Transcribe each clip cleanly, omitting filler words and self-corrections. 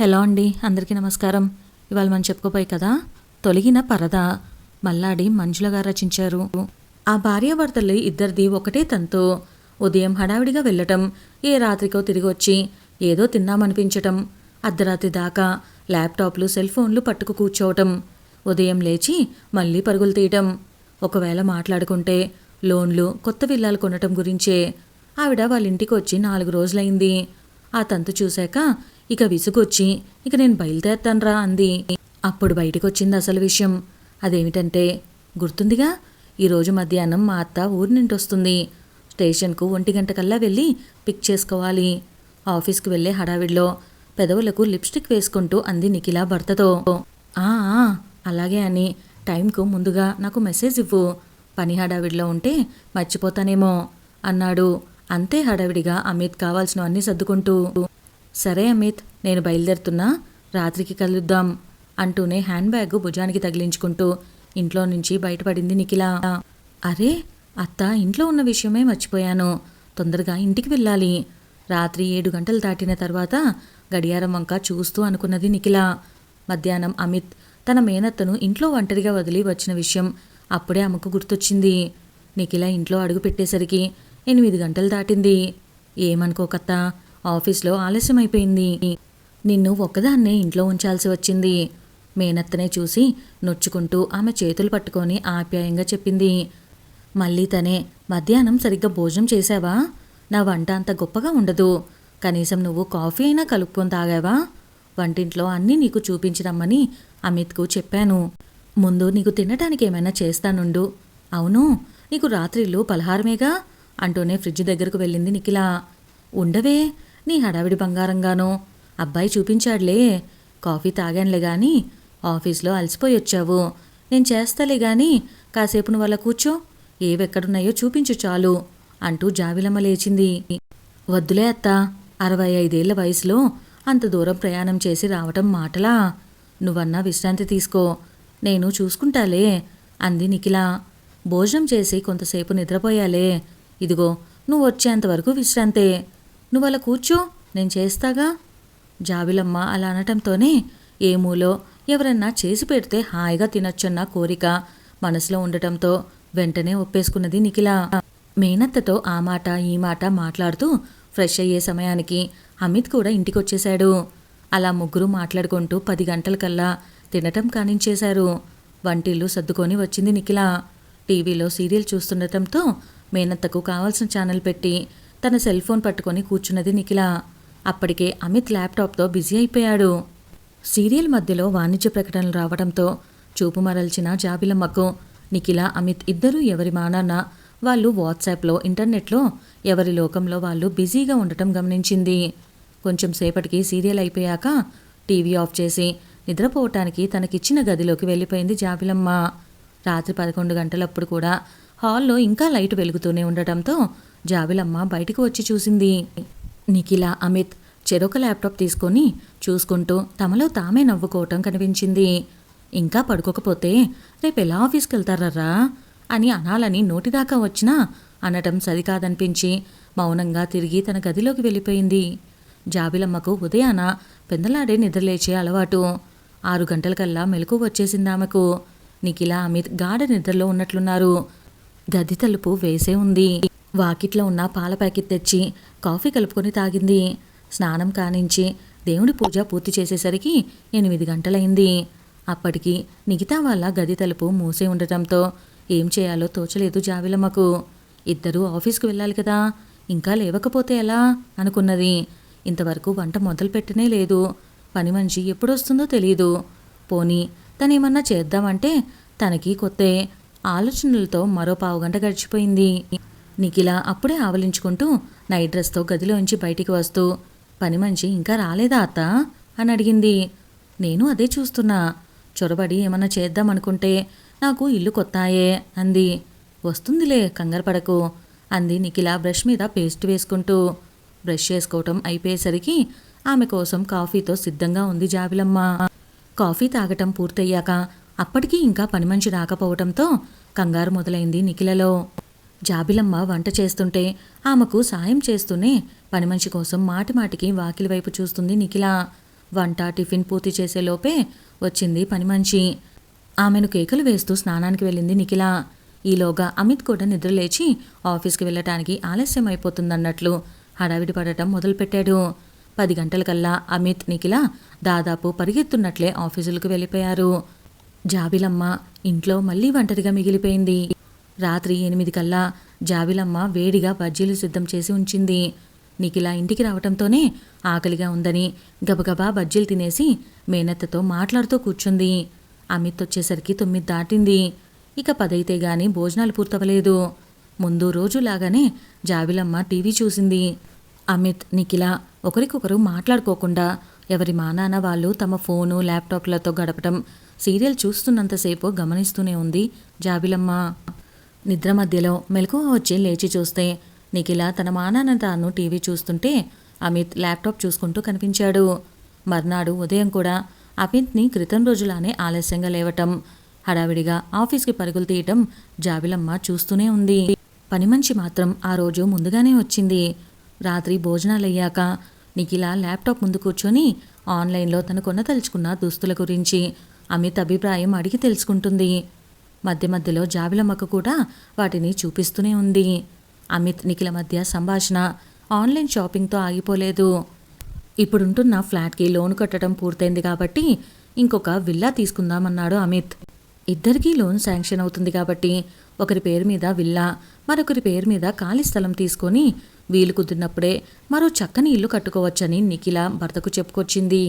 Hello అండి, అందరికీ నమస్కారం. ఇవాళ మనం చెప్పుకోపోయి కదా, తొలగిన పరద మల్లాడి మంజుల గారు రచించారు. ఆ భార్యాభర్తలు ఇద్దరిది ఒకటే తంతు. ఉదయం హడావిడిగా వెళ్ళటం, ఏ రాత్రికో తిరిగి వచ్చి ఏదో తిన్నామనిపించటం, అర్ధరాత్రి దాకా ల్యాప్టాప్లు సెల్ ఫోన్లు పట్టుకు కూర్చోవటం, ఉదయం లేచి మళ్ళీ పరుగులు తీయటం. ఒకవేళ మాట్లాడుకుంటే లోన్లు, కొత్త విల్లాలు కొనటం గురించే. ఆవిడ వాళ్ళ ఇంటికి వచ్చి 4 రోజులైంది. ఆ తంతు చూశాక ఇక విసుగొచ్చి ఇక నేను బయలుదేరతాన్రా అంది. అప్పుడు బయటకొచ్చింది అసలు విషయం. అదేమిటంటే, గుర్తుందిగా, ఈరోజు మధ్యాహ్నం మా అత్త ఊరి నుండి వస్తుంది. స్టేషన్కు 1 గంటకల్లా వెళ్ళి పిక్ చేసుకోవాలి. ఆఫీస్కి వెళ్ళే హడావిడిలో పెదవులకు లిప్స్టిక్ వేసుకుంటూ అంది నిఖిల భర్తతో. ఆ అలాగే అని టైంకు ముందుగా నాకు మెసేజ్ ఇవ్వు. పని హడావిడిలో ఉంటే మర్చిపోతానేమో అన్నాడు. అంతే హడావిడిగా అమిత్ కావాల్సినవన్నీ సర్దుకుంటూ. సరే అమిత్, నేను బయలుదేరుతున్నా, రాత్రికి కలుద్దాం అంటూనే హ్యాండ్ బ్యాగ్ భుజానికి తగిలించుకుంటూ ఇంట్లో నుంచి బయటపడింది నిఖిల. అరే అత్త, ఇంట్లో ఉన్న విషయమే మర్చిపోయాను. తొందరగా ఇంటికి వెళ్ళాలి. రాత్రి 7 గంటలు దాటిన తర్వాత గడియారం వంక చూస్తూ అనుకున్నది నిఖిల. మధ్యాహ్నం అమిత్ తన మేనత్తను ఇంట్లో ఒంటరిగా వదిలి వచ్చిన విషయం అప్పుడే ఆమెకు గుర్తొచ్చింది. నిఖిల ఇంట్లో అడుగు పెట్టేసరికి 8 గంటలు దాటింది. ఏమనుకోకత్తా, ఆఫీస్లో ఆలస్యమైపోయింది. నిన్ను ఒక్కదాన్నే ఇంట్లో ఉంచాల్సి వచ్చింది. మేనత్తనే చూసి నొచ్చుకుంటూ ఆమె చేతులు పట్టుకొని ఆప్యాయంగా చెప్పింది. మళ్ళీ తనే, మధ్యాహ్నం సరిగ్గా భోజనం చేశావా? నా వంట అంత గొప్పగా ఉండదు. కనీసం నువ్వు కాఫీ అయినా కలుపుకొని తాగావా? వంటింట్లో అన్నీ నీకు చూపించిరమ్మని అమిత్కు చెప్పాను. ముందు నీకు తినటానికి ఏమైనా చేస్తానుండు. అవును, నీకు రాత్రిళ్ళు పలహారమేగా అంటూనే ఫ్రిడ్జ్ దగ్గరకు వెళ్ళింది నిఖిల. ఉండవే, నీ హడావిడి బంగారంగానో. అబ్బాయి చూపించాడులే. కాఫీ తాగానులే గాని, ఆఫీస్లో అలసిపోయి వచ్చావు. నేను చేస్తాలే గాని కాసేపు నువ్వు అలా కూర్చో, ఏవెక్కడున్నాయో చూపించు చాలు అంటూ జావిలమ్మ లేచింది. వద్దులే అత్త, 65 ఏళ్ల వయసులో అంత దూరం ప్రయాణం చేసి రావటం మాటలా? నువ్వన్నా విశ్రాంతి తీసుకో, నేను చూసుకుంటాలే అంది నిఖిల. భోజనం చేసి కొంతసేపు నిద్రపోయాలే. ఇదిగో, నువ్వు వచ్చేంతవరకు విశ్రాంతే. నువ్వలా కూర్చో, నేను చేస్తాగా. జాబిలమ్మ అలా అనటంతోనే ఏమూలో ఎవరన్నా చేసి పెడితే హాయిగా తినొచ్చన్న కోరిక మనసులో ఉండటంతో వెంటనే ఒప్పేసుకున్నది నిఖిల. మేనత్తతో ఆ మాట ఈ మాట మాట్లాడుతూ ఫ్రెష్ అయ్యే సమయానికి అమిత్ కూడా ఇంటికొచ్చేశాడు. అలా ముగ్గురు మాట్లాడుకుంటూ 10 గంటలకల్లా తినటం కానించేశారు. వంటిల్లు సర్దుకొని వచ్చింది నిఖిల. టీవీలో సీరియల్ చూస్తుండటంతో మేనత్తకు కావాల్సిన ఛానల్ పెట్టి తన సెల్ ఫోన్ పట్టుకొని కూర్చున్నది నిఖిల. అప్పటికే అమిత్ ల్యాప్టాప్తో బిజీ అయిపోయాడు. సీరియల్ మధ్యలో వాణిజ్య ప్రకటనలు రావడంతో చూపు మరల్చిన జాబిలమ్మకు నిఖిల, అమిత్ ఇద్దరూ ఎవరి మానాన్న వాళ్ళు వాట్సాప్లో, ఇంటర్నెట్లో ఎవరి లోకంలో వాళ్ళు బిజీగా ఉండటం గమనించింది. కొంచెం సేపటికి సీరియల్ అయిపోయాక టీవీ ఆఫ్ చేసి నిద్రపోవటానికి తనకిచ్చిన గదిలోకి వెళ్ళిపోయింది జాబిలమ్మ. రాత్రి 11 గంటలప్పుడు కూడా హాల్లో ఇంకా లైట్ వెలుగుతూనే ఉండటంతో జాబిలమ్మ బయటకు వచ్చి చూసింది. నిఖిల, అమిత్ చెరొక ల్యాప్టాప్ తీసుకొని చూసుకుంటూ తమలో తామే నవ్వుకోవటం కనిపించింది. ఇంకా పడుకోకపోతే రేపెలా ఆఫీస్కి వెళ్తారా అని అనాలని నోటిదాకా వచ్చినా అనటం సరికాదనిపించి మౌనంగా తిరిగి తన గదిలోకి వెళ్ళిపోయింది. జాబిలమ్మకు ఉదయాన పెందలాడే నిద్రలేచే అలవాటు. 6 గంటలకల్లా మెలకు వచ్చేసింది ఆమెకు. నిఖిల, అమిత్ గాఢ నిద్రలో ఉన్నట్లున్నారు. గది తలుపు వేసే ఉంది. వాకిట్లో ఉన్న పాల ప్యాకెట్ తెచ్చి కాఫీ కలుపుకొని తాగింది. స్నానం కానించి దేవుడి పూజ పూర్తి చేసేసరికి 8 గంటలైంది. అప్పటికి మిగతా వాళ్ళ గది తలుపు మూసే ఉండటంతో ఏం చేయాలో తోచలేదు జావిలమ్మకు. ఇద్దరూ ఆఫీస్కి వెళ్ళాలి కదా, ఇంకా లేవకపోతే ఎలా అనుకున్నది. ఇంతవరకు వంట మొదలు పెట్టనే లేదు. పని మనిషి ఎప్పుడొస్తుందో తెలియదు. పోనీ తనేమన్నా చేద్దామంటే తనకి కొత్తే. ఆలోచనలతో మరో 15 గంట గడిచిపోయింది. నిఖిల అప్పుడే ఆవలించుకుంటూ నైట్ డ్రెస్తో గదిలోంచి బయటికి వస్తూ, పని మనిషి ఇంకా రాలేదా అత్త అని అడిగింది. నేను అదే చూస్తున్నా. చొరబడి ఏమన్నా చేద్దామనుకుంటే నాకు ఇల్లు కొత్తాయే అంది. వస్తుందిలే, కంగారు పడకు అంది నిఖిల బ్రష్ మీద పేస్ట్ వేసుకుంటూ. బ్రష్ చేసుకోవటం అయిపోయేసరికి ఆమె కోసం కాఫీతో సిద్ధంగా ఉంది జాబిలమ్మ. కాఫీ తాగటం పూర్తయ్యాక అప్పటికీ ఇంకా పని మనిషి రాకపోవటంతో కంగారు మొదలైంది నిఖిలలో. జాబిలమ్మ వంట చేస్తుంటే ఆమెకు సాయం చేస్తూనే పని మనిషి కోసం మాటిమాటికి వాకిలి వైపు చూస్తుంది నిఖిల. వంట టిఫిన్ పూర్తి చేసేలోపే వచ్చింది పని మనిషి. ఆమెను కేకలు వేస్తూ స్నానానికి వెళ్ళింది నిఖిల. ఈలోగా అమిత్ కూడా నిద్రలేచి ఆఫీస్కి వెళ్ళటానికి ఆలస్యం అయిపోతుందన్నట్లు హడావిడి పడటం మొదలుపెట్టాడు. 10 గంటలకల్లా అమిత్ నిఖిల దాదాపు పరిగెత్తున్నట్లే ఆఫీసులకు వెళ్ళిపోయారు. జాబిలమ్మ ఇంట్లో మళ్ళీ ఒంటరిగా మిగిలిపోయింది. రాత్రి 8 కల్లా జాబిలమ్మ వేడిగా బజ్జీలు సిద్ధం చేసి ఉంచింది. నిఖిల ఇంటికి రావటంతోనే ఆకలిగా ఉందని గబగబా బజ్జీలు తినేసి మేనత్తతో మాట్లాడుతూ కూర్చుంది. అమిత్ వచ్చేసరికి 9 దాటింది. ఇక 10 అయితే గాని భోజనాలు పూర్తవలేదు. ముందు రోజులాగానే జాబిలమ్మ టీవీ చూసింది. అమిత్ నిఖిల ఒకరికొకరు మాట్లాడుకోకుండా ఎవరి మానాన వాళ్ళు తమ ఫోను ల్యాప్టాప్లతో గడపటం సీరియల్ చూస్తున్నంతసేపు గమనిస్తూనే ఉంది జాబిలమ్మ. నిద్ర మధ్యలో మెలకువ వచ్చి లేచి చూస్తే నిఖిల తన మానాన తాను టీవీ చూస్తుంటే అమిత్ ల్యాప్టాప్ చూసుకుంటూ కనిపించాడు. మర్నాడు ఉదయం కూడా అమిత్ని క్రితం రోజులానే ఆలస్యంగా లేవటం, హడావిడిగా ఆఫీస్కి పరుగులు తీయటం జాబిలమ్మ చూస్తూనే ఉంది. పని మనిషి మాత్రం ఆ రోజు ముందుగానే వచ్చింది. రాత్రి భోజనాలయ్యాక నిఖిల ల్యాప్టాప్ ముందు కూర్చొని ఆన్లైన్లో తను కొనదలుచుకున్న దుస్తుల గురించి అమిత్ అభిప్రాయం అడిగి తెలుసుకుంటుంది. మధ్య మధ్యలో జాబిలమ్మకు కూడా వాటిని చూపిస్తూనే ఉంది. అమిత్ నిఖిల మధ్య సంభాషణ ఆన్లైన్ షాపింగ్తో ఆగిపోలేదు. ఇప్పుడుంటున్న ఫ్లాట్కి లోన్ కట్టడం పూర్తయింది కాబట్టి ఇంకొక విల్లా తీసుకుందామన్నాడు అమిత్. ఇద్దరికీ లోన్ శాంక్షన్ అవుతుంది కాబట్టి ఒకరి పేరు మీద విల్లా, మరొకరి పేరు మీద ఖాళీ స్థలం తీసుకొని వీలు కుదిరినప్పుడే మరో చక్కని ఇల్లు కట్టుకోవచ్చని నిఖిల భర్తకు చెప్పుకొచ్చింది.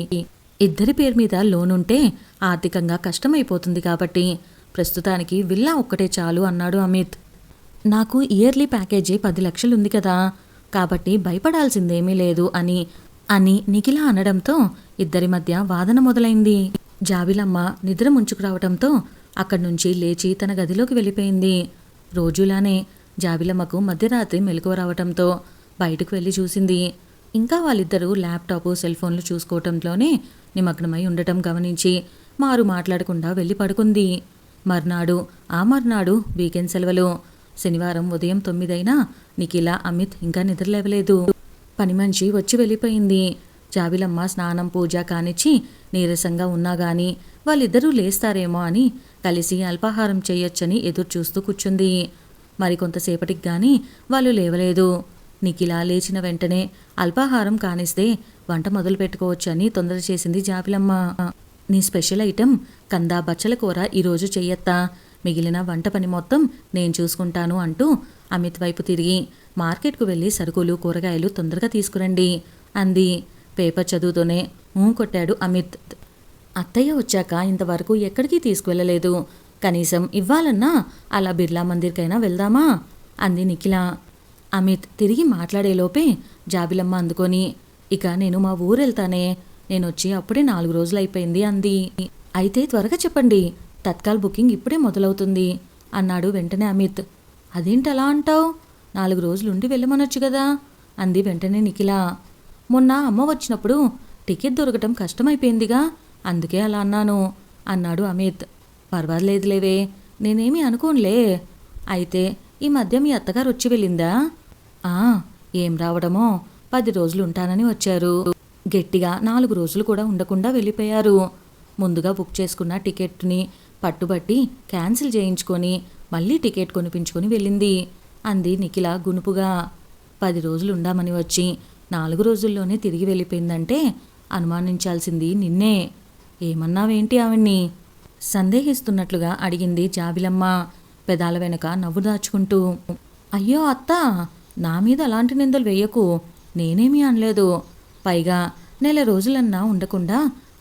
ఇద్దరి పేరు మీద లోన్ ఉంటే ఆర్థికంగా కష్టమైపోతుంది కాబట్టి ప్రస్తుతానికి విల్లా ఒక్కటే చాలు అన్నాడు అమిత్. నాకు ఇయర్లీ ప్యాకేజీ 10 లక్షలు ఉంది కదా, కాబట్టి భయపడాల్సిందేమీ లేదు అని నిఖిల అనడంతో ఇద్దరి మధ్య వాదన మొదలైంది. జాబిలమ్మ నిద్ర ముంచుకురావటంతో అక్కడి నుంచి లేచి తన గదిలోకి వెళ్ళిపోయింది. రోజులానే జాబిలమ్మకు మధ్యరాత్రి మెలకువ రావటంతో బయటకు వెళ్ళి చూసింది. ఇంకా వాళ్ళిద్దరూ ల్యాప్టాప్ సెల్ ఫోన్లు చూసుకోవటంలోనే నిమగ్నమై ఉండటం గమనించి మారు మాట్లాడకుండా వెళ్ళి పడుకుంది. మర్నాడు వీకెండ్ సెలవులు. శనివారం ఉదయం 9 అయినా నిఖిల అమిత్ ఇంకా నిద్రలేవలేదు. పని మనిషి వచ్చి వెళ్ళిపోయింది. జాబిలమ్మ స్నానం పూజ కానిచ్చి నీరసంగా ఉన్నా గాని వాళ్ళిద్దరూ లేస్తారేమో అని కలిసి అల్పాహారం చేయొచ్చని ఎదురు చూస్తూ కూర్చుంది. మరికొంతసేపటికి గాని వాళ్ళు లేవలేదు. నిఖిల లేచిన వెంటనే అల్పాహారం కానిస్తే వంట మొదలు పెట్టుకోవచ్చని తొందర చేసింది జాబిలమ్మ. నీ స్పెషల్ ఐటెం కందా బచ్చల కూర ఈరోజు చెయ్యత్తా, మిగిలిన వంట పని మొత్తం నేను చూసుకుంటాను అంటూ అమిత్ వైపు తిరిగి మార్కెట్కు వెళ్ళి సరుకులు కూరగాయలు తొందరగా తీసుకురండి అంది. పేపర్ చదువుతూనే కొట్టాడు అమిత్. అత్తయ్య వచ్చాక ఇంతవరకు ఎక్కడికి తీసుకువెళ్ళలేదు, కనీసం ఇవ్వాలన్నా అలా బిర్లా మందిర్కైనా వెళ్దామా అంది నిఖిల. అమిత్ తిరిగి మాట్లాడేలోపే జాబిలమ్మ అందుకొని, ఇక నేను మా ఊరెళ్తానే, నేనొచ్చి అప్పుడే 4 రోజులైపోయింది అంది. అయితే త్వరగా చెప్పండి, తత్కాల్ బుకింగ్ ఇప్పుడే మొదలవుతుంది అన్నాడు వెంటనే అమిత్. అదేంటలా అంటావు, 4 రోజులుండి వెళ్ళమనొచ్చు కదా అంది వెంటనే నిఖిల. మొన్న అమ్మ వచ్చినప్పుడు టికెట్ దొరకటం కష్టమైపోయిందిగా, అందుకే అలా అన్నాను అన్నాడు అమిత్. పర్వాలేదులేవే, నేనేమీ అనుకోనులే. అయితే ఈ మధ్య మీ అత్తగారు వచ్చి వెళ్ళిందా? ఏం రావడమో, 10 రోజులు ఉంటానని వచ్చారు. గట్టిగా 4 రోజులు కూడా ఉండకుండా వెళ్ళిపోయారు. ముందుగా బుక్ చేసుకున్న టికెట్ని పట్టుబట్టి క్యాన్సిల్ చేయించుకొని మళ్ళీ టికెట్ కొనిపించుకొని వెళ్ళింది అంది నిఖిల గునుపుగా. 10 రోజులు ఉండామని వచ్చి 4 రోజుల్లోనే తిరిగి వెళ్ళిపోయిందంటే అనుమానించాల్సింది నిన్నే. ఏమన్నావేంటి ఆవిడ్ని సందేహిస్తున్నట్లుగా అడిగింది జాబిలమ్మ, పెదాల వెనక నవ్వు దాచుకుంటూ. అయ్యో అత్త, నా మీద అలాంటి నిందలు వేయకు, నేనేమీ అనలేదు. పైగా 4 రోజులన్నా ఉండకుండా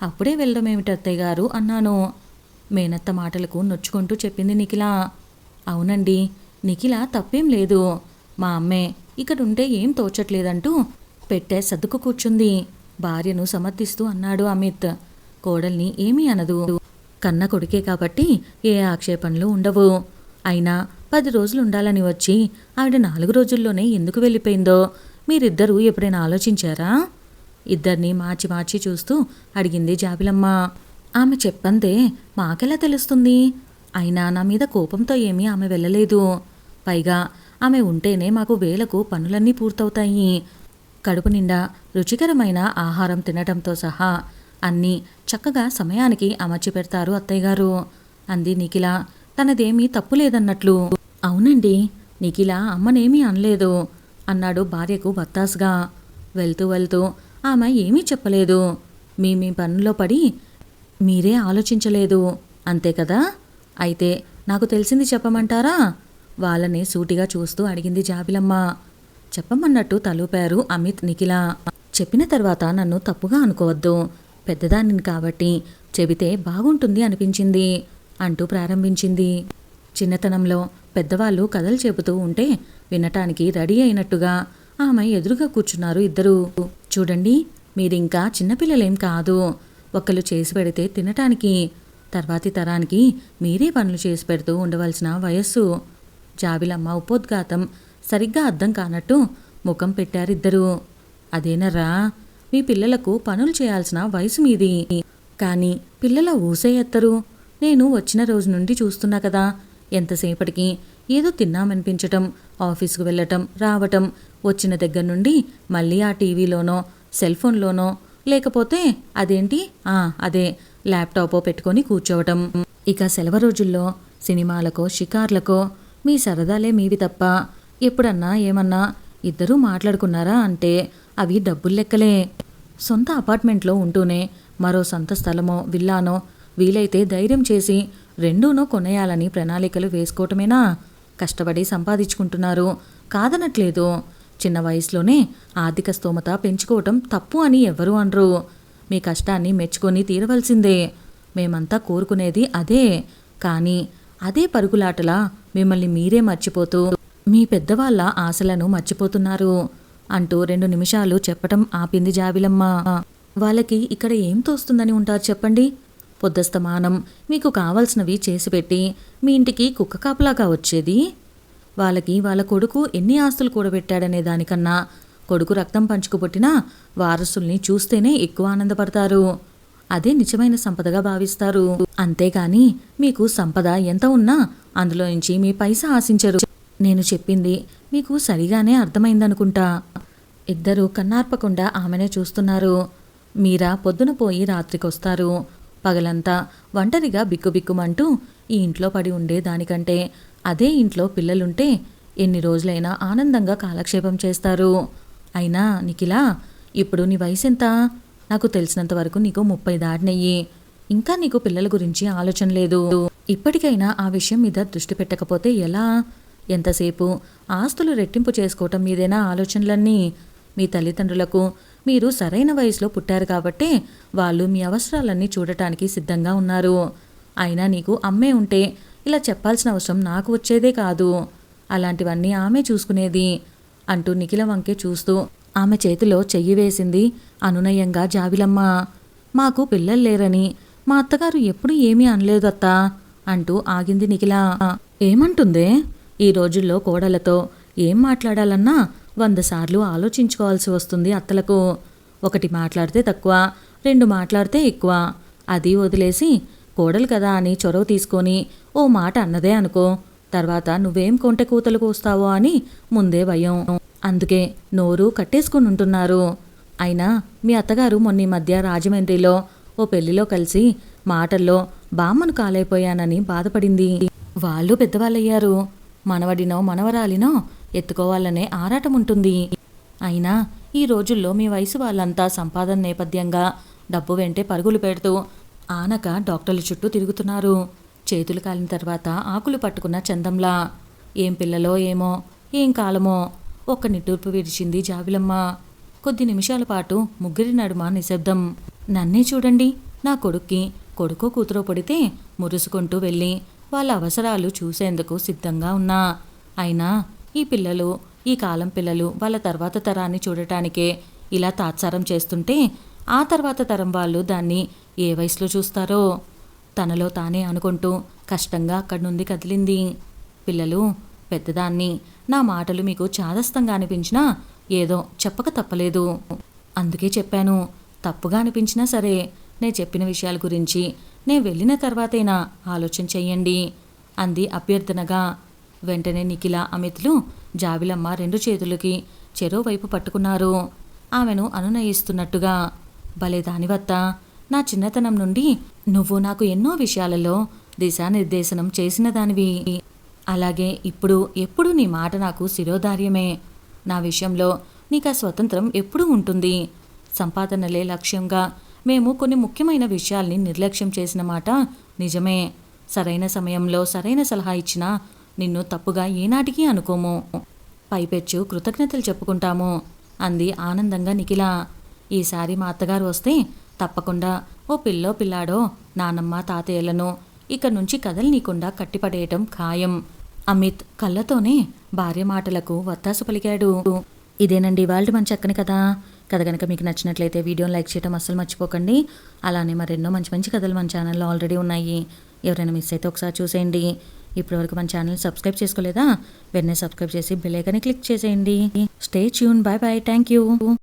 అప్పుడే వెళ్ళడమేమిటి అత్తయ్య గారు అన్నాను. మేనత్త మాటలకు నొచ్చుకుంటూ చెప్పింది నిఖిల. అవునండి, నిఖిల తప్పేం లేదు. మా అమ్మే ఇక్కడుంటే ఏం తోచట్లేదంటూ పెట్టే సర్దుకు కూర్చుంది. భార్యను సమర్థిస్తూ అన్నాడు అమిత్. కోడల్ని ఏమీ అనదు, కన్న కొడుకే కాబట్టి ఏ ఆక్షేపణలు ఉండవు. అయినా 10 రోజులు ఉండాలని వచ్చి ఆవిడ 4 రోజుల్లోనే ఎందుకు వెళ్ళిపోయిందో మీరిద్దరూ ఎప్పుడైనా ఆలోచించారా? ఇద్దరిని మార్చి మార్చి చూస్తూ అడిగింది జాబిలమ్మ. ఆమె చెప్పందే మాకెలా తెలుస్తుంది? అయినా నా మీద కోపంతో ఏమీ ఆమె వెళ్ళలేదు. పైగా ఆమె ఉంటేనే మాకు వేలకు పనులన్నీ పూర్తవుతాయి. కడుపు నిండా రుచికరమైన ఆహారం తినటంతో సహా అన్నీ చక్కగా సమయానికి అమర్చి పెడతారు అత్తయ్యగారు అంది నిఖిల తనదేమీ తప్పు లేదన్నట్లు. అవునండి, నిఖిల అమ్మనేమీ అనలేదు అన్నాడు భార్యకు వత్తాసుగా. వెళ్తూ వెళ్తూ ఆమె ఏమీ చెప్పలేదు. మీ పనుల్లో పడి మీరే ఆలోచించలేదు అంతే కదా. అయితే నాకు తెలిసింది చెప్పమంటారా? వాళ్ళని సూటిగా చూస్తూ అడిగింది జాబిలమ్మ. చెప్పమన్నట్టు తలూపారు అమిత్ నిఖిల. చెప్పిన తర్వాత నన్ను తప్పుగా అనుకోవద్దు, పెద్దదానిని కాబట్టి చెబితే బాగుంటుంది అనిపించింది అంటూ ప్రారంభించింది. చిన్నతనంలో పెద్దవాళ్ళు కథలు చెబుతూ ఉంటే వినటానికి రెడీ అయినట్టుగా ఆమె ఎదురుగా కూర్చున్నారు ఇద్దరూ. చూడండి, మీరింకా చిన్నపిల్లలేం కాదు. ఒకళ్ళు చేసి పెడితే తినటానికి, తర్వాతి తరానికి మీరే పనులు చేసి పెడుతూ ఉండవలసిన వయస్సు. జాబిలమ్మ ఉపోద్ఘాతం సరిగ్గా అర్థం కానట్టు ముఖం పెట్టారిద్దరూ. అదేనర్రా, మీ పిల్లలకు పనులు చేయాల్సిన వయసు మీది. కానీ పిల్లల ఊసే ఎత్తరు. నేను వచ్చిన రోజు నుండి చూస్తున్నా కదా, ఎంతసేపటికి ఏదో తిన్నామనిపించటం, ఆఫీసుకు వెళ్ళటం రావటం, వచ్చిన దగ్గర నుండి మళ్ళీ ఆ టీవీలోనో సెల్ ఫోన్లోనో లేకపోతే అదేంటి అదే ల్యాప్టాపో పెట్టుకొని కూర్చోవటం. ఇక సెలవు రోజుల్లో సినిమాలకో షికార్లకో. మీ సరదాలే మీవి తప్ప ఎప్పుడన్నా ఏమన్నా ఇద్దరూ మాట్లాడుకున్నారా అంటే అవి డబ్బులు లెక్కలే. సొంత అపార్ట్మెంట్లో ఉంటూనే మరో సొంత స్థలమో విల్లానో వీలైతే ధైర్యం చేసి రెండూనో కొనేయాలని ప్రణాళికలు వేసుకోవటమేనా? కష్టపడి సంపాదించుకుంటున్నారు, కాదనట్లేదు. చిన్న వయసులోనే ఆర్థిక స్తోమత పెంచుకోవటం తప్పు అని ఎవరూ అనరు. మీ కష్టాన్ని మెచ్చుకొని తీరవలసిందే. మేమంతా కోరుకునేది అదే. కానీ అదే పరుగులాటలా మిమ్మల్ని మీరే మర్చిపోతూ మీ పెద్దవాళ్ళ ఆశలను మర్చిపోతున్నారు అంటూ 2 నిమిషాలు చెప్పటం ఆపింది జాబిలమ్మ. వాళ్ళకి ఇక్కడ ఏం తోస్తుందని ఉంటారు చెప్పండి? పొద్దస్తమానం మీకు కావలసినవి చేసిపెట్టి మీ ఇంటికి కుక్క కాపలాగా వచ్చేది. వాళ్ళకి వాళ్ళ కొడుకు ఎన్ని ఆస్తులు కూడబెట్టాడనే దానికన్నా కొడుకు రక్తం పంచుకుపుట్టిన వారసుల్ని చూస్తేనే ఎక్కువ ఆనందపడతారు. అదే నిజమైన సంపదగా భావిస్తారు. అంతేగాని మీకు సంపద ఎంత ఉన్నా అందులో నుంచి మీ పైసా ఆశించరు. నేను చెప్పింది మీకు సరిగానే అర్థమైందనుకుంటా. ఇద్దరూ కన్నార్పకుండా ఆమెనే చూస్తున్నారు. మీరా పొద్దున పోయి రాత్రికొస్తారు. పగలంతా ఒంటరిగా బిక్కుబిక్కుమంటూ ఈ ఇంట్లో పడి ఉండే దానికంటే అదే ఇంట్లో పిల్లలుంటే ఎన్ని రోజులైనా ఆనందంగా కాలక్షేపం చేస్తారు. అయినా నిఖిలా, ఇప్పుడు నీ వయసెంత? నాకు తెలిసినంత వరకు నీకు 30 దాటినయ్యి. ఇంకా నీకు పిల్లల గురించి ఆలోచన లేదు. ఇప్పటికైనా ఆ విషయం మీద దృష్టి పెట్టకపోతే ఎలా? ఎంతసేపు ఆస్తులు రెట్టింపు చేసుకోవటం మీదేనా ఆలోచనలన్నీ? మీ తల్లిదండ్రులకు మీరు సరైన వయసులో పుట్టారు కాబట్టే వాళ్ళు మీ అవసరాలన్నీ చూడటానికి సిద్ధంగా ఉన్నారు. అయినా నీకు అమ్మే ఉంటే ఇలా చెప్పాల్సిన అవసరం నాకు వచ్చేదే కాదు. అలాంటివన్నీ ఆమె చూసుకునేది అంటూ నిఖిల వంకే చూస్తూ ఆమె చేతిలో చెయ్యి వేసింది అనునయంగా జాబిలమ్మ. మాకు పిల్లలు లేరని మా అత్తగారు ఎప్పుడూ ఏమీ అనలేదత్తా అంటూ ఆగింది నిఖిల. ఏమంటుందే? ఈ రోజుల్లో కోడలతో ఏం మాట్లాడాలన్నా 100 సార్లు ఆలోచించుకోవాల్సి వస్తుంది అత్తలకు. ఒకటి మాట్లాడితే తక్కువ, 2 మాట్లాడితే ఎక్కువ. అది వదిలేసి కోడలు కదా అని చొరవ తీసుకొని ఓ మాట అన్నదే అనుకో, తర్వాత నువ్వేం కొంటె కూతలు కూస్తావో అని ముందే భయం. అందుకే నోరు కట్టేసుకుని ఉంటున్నారు. అయినా మీ అత్తగారు మొన్న మధ్య రాజమండ్రిలో ఓ పెళ్లిలో కలిసి మాటల్లో బామ్మను కాలైపోయానని బాధపడింది. వాళ్ళు పెద్దవాళ్ళయ్యారు. మనవడినో మనవరాలినో ఎత్తుకోవాలనే ఆరాటం ఉంటుంది. అయినా ఈ రోజుల్లో మీ వయసు వాళ్ళంతా సంపాదన నేపథ్యంగా డబ్బు వెంటే పరుగులు పెడుతూ ఆనక డాక్టర్ల చుట్టూ తిరుగుతున్నారు. చేతులు కాలిన తర్వాత ఆకులు పట్టుకున్న చందంలా. ఏం పిల్లలో ఏమో, ఏం కాలమో. ఒక్క నిట్టూర్పు విడిచింది జాబిలమ్మ. కొద్ది నిమిషాల పాటు ముగ్గురి నడుమ నిశ్శబ్దం. నన్నే చూడండి, నా కొడుక్కి కొడుకో కూతురో పడితే మురుసుకుంటూ వెళ్ళి వాళ్ళ అవసరాలు చూసేందుకు సిద్ధంగా ఉన్నా. అయినా ఈ పిల్లలు, ఈ కాలం పిల్లలు వాళ్ళ తర్వాత తరాన్ని చూడటానికే ఇలా తాత్సారం చేస్తుంటే ఆ తర్వాత తరం వాళ్ళు దాన్ని ఏ వయసులో చూస్తారో తనలో తానే అనుకుంటూ కష్టంగా అక్కడి నుండి కదిలింది. పిల్లలు, పెద్దదాన్ని, నా మాటలు మీకు చాదస్తంగా అనిపించినా ఏదో చెప్పక తప్పలేదు. అందుకే చెప్పాను. తప్పుగా అనిపించినా సరే నే చెప్పిన విషయాల గురించి నే వెళ్ళిన తర్వాతైనా ఆలోచన చెయ్యండి అంది అభ్యర్థనగా. వెంటనే నిఖిల, అమిత్లు జాబిలమ్మ 2 చేతులకి చెరోవైపు పట్టుకున్నారు. ఆమెను అనునయిస్తున్నట్టుగా. భలే దానివత్త, నా చిన్నతనం నుండి నువ్వు నాకు ఎన్నో విషయాలలో దిశానిర్దేశనం చేసిన దానివి. అలాగే ఇప్పుడు ఎప్పుడు నీ మాట నాకు శిరోధార్యమే. నా విషయంలో నీకు ఆ స్వతంత్రం ఎప్పుడూ ఉంటుంది. సంపాదనలే లక్ష్యంగా మేము కొన్ని ముఖ్యమైన విషయాల్ని నిర్లక్ష్యం చేసిన మాట నిజమే. సరైన సమయంలో సరైన సలహా ఇచ్చినా నిన్ను తప్పుగా ఏనాటికి అనుకోము. పైపెచ్చు కృతజ్ఞతలు చెప్పుకుంటాము అంది ఆనందంగా నిఖిల. ఈసారి మా అత్తగారు వస్తే తప్పకుండా ఓ పిల్లాడో నానమ్మ తాతయ్యలను ఇక నుంచి కదలనీకుండా కట్టిపడేయటం ఖాయం. అమిత్ కళ్ళతోనే భార్య మాటలకు వత్తాసు పలికాడు. ఇదేనండి వాళ్ళ మన చక్కని కథ. కథ కనుక మీకు నచ్చినట్లయితే వీడియోని లైక్ చేయడం అస్సలు మర్చిపోకండి. అలానే మరెన్నో మంచి మంచి కథలు మన ఛానల్లో ఆల్రెడీ ఉన్నాయి. ఎవరైనా మిస్ అయితే ఒకసారి చూసేయండి. ఇప్పటివరకు మన ఛానల్ సబ్స్క్రైబ్ చేసుకోలేదా? వెంటనే సబ్స్క్రైబ్ చేసి బెల్ ఐకాన్ని క్లిక్ చేసేయండి. Stay tune. Bye bye. Thank you.